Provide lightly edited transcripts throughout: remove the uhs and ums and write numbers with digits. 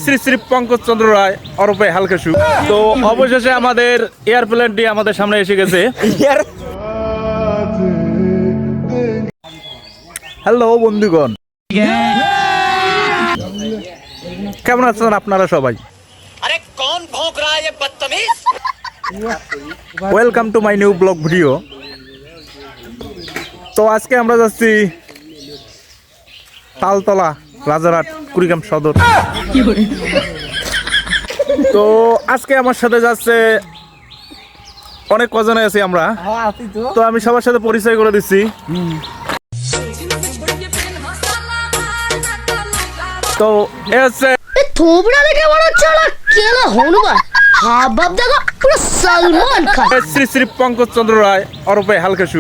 শ্রী শ্রী পঙ্কজ চন্দ্র রায় ওরফে হালকাসু। তো অবশেষে আমাদের এয়ারপ্লেনটি আমাদের সামনে এসে গেছে। হ্যালো বন্ধুগণ, কেমন আছেন আপনারা সবাই? Welcome to my new blog video. তো আজকে আমরা যাচ্ছি তালতলা রাজারহাট কুড়িগ্রাম সদর। তো আজকে আমার সাথে যাচ্ছে অনেক কজনে আছি আমরা। তো আমি সবার সাথে পরিচয় করে দিচ্ছি। তো এ হচ্ছে থোবড়া দেখে মনে হচ্ছে না কেলা হনুমান, হাবভাব দেখো পুরো সালমান খান। শ্রী শ্রী পঙ্কজ চন্দ্র রায় ওরফে হালকাসু।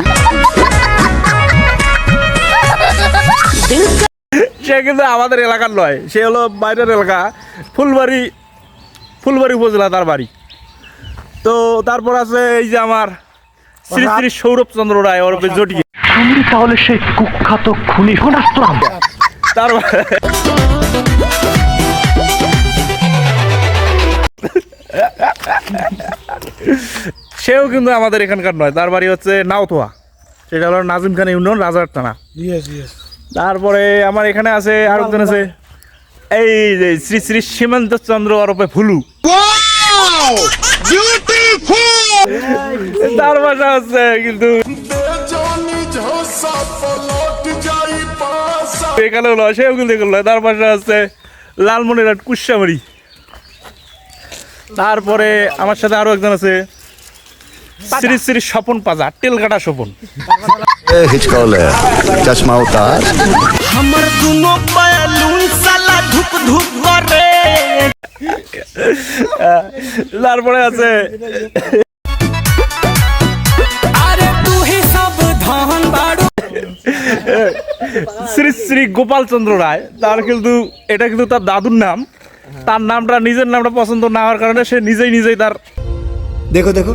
সে কিন্তু আমাদের এলাকার নয়, সে হলো বাইরের এলাকা, ফুলবাড়ি উপজেলা তার বাড়ি। তো তারপর আছে এই যে আমার শ্রী শ্রী সৌরভ চন্দ্র রায় ওরফে জটি। তুমি তাহলে সেই কুখ্যাত খুনি ঘনাস্ত্রাম। তারপর সেও কিন্তু আমাদের এখানকার নয়, তার বাড়ি হচ্ছে নাওতোয়া, সেটা হলো নাজিম খান ইউনিয়ন, রাজারহাট থানা। তারপরে আমার এখানে আছে আরেকজন আছে, এই যে শ্রী শ্রী সীমান্ত চন্দ্র ওরফে ভুলু। তার বাসা হচ্ছে কিন্তু এখানে হলো, সেও কিন্তু এখানে, তার বাসা হচ্ছে লালমনিরহাট কুশামারি। তারপরে আমার সাথে আরো একজন আছে শ্রী শ্রী স্বপন পাজা, টেলকাটা স্বপন। চশমা উতার আমার দুনো পায়ালুন সালা ধুপ ধুপ করে। তারপরে আছে আরে তু হি সাবধান বাড়ু শ্রী শ্রী গোপাল চন্দ্র রায়। তার কিন্তু এটা কিন্তু তার দাদুর নাম। তার নামটা, নিজের নামটা পছন্দ না হওয়ার কারণে সে নিজেই তার देखो देखो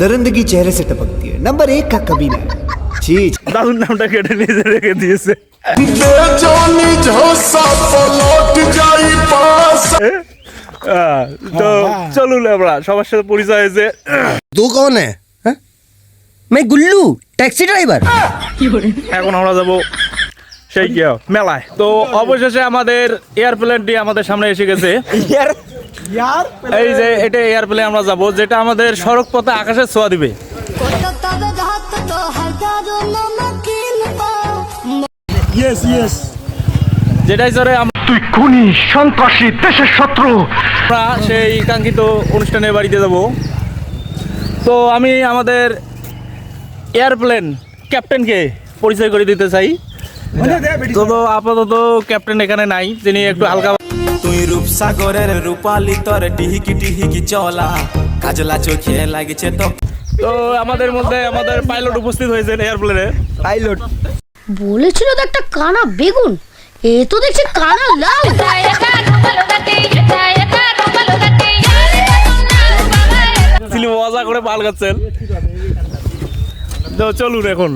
दरिंदगी चेहरे से टपकती है। नंबर 1 का कमीना चीज দাদুর নামটা কেটে নিজে রেখে দিয়েছে। তো চলুন আমরা সবার সাথে পরিচয় হয়েছে। तू कौन है मैं गुल्लू टैक्सी ड्राइवर। এখন আমরা যাবো সেই কি মেলায়। তো অবশেষে আমাদের এয়ারপ্লেনটি আমাদের সামনে এসে গেছে। এই যে এটা এয়ারপ্লেন আমরা যাব, যেটা আমাদের সড়ক পথে আকাশে ছোঁয়া দিবে। যেটাই চড়ে তুই খুনি, সন্ত্রাসী, দেশের শত্রু। আমরা সেই কাঙ্ক্ষিত অনুষ্ঠানের বাড়িতে যাব। তো আমি আমাদের এয়ারপ্লেন ক্যাপ্টেনকে পরিচয় করে দিতে চাই। তো আপাতত ক্যাপ্টেন এখানে নাই, তিনি একটু হালকা। তুই রূপসাগরের রূপালি তোর টিহিকি টিহিকি চলা কাজলা চোখে লাগছে তো। তো আমাদের মধ্যে আমাদের পাইলট উপস্থিত হয়েছেন এয়ারপ্লেনে। पायलट বলেছিল তো একটা কানা বেগুন, এ তো দেখছি কানা লাউ। তিনি মজা করে পাল খাচ্ছেন। তো চলুন এখন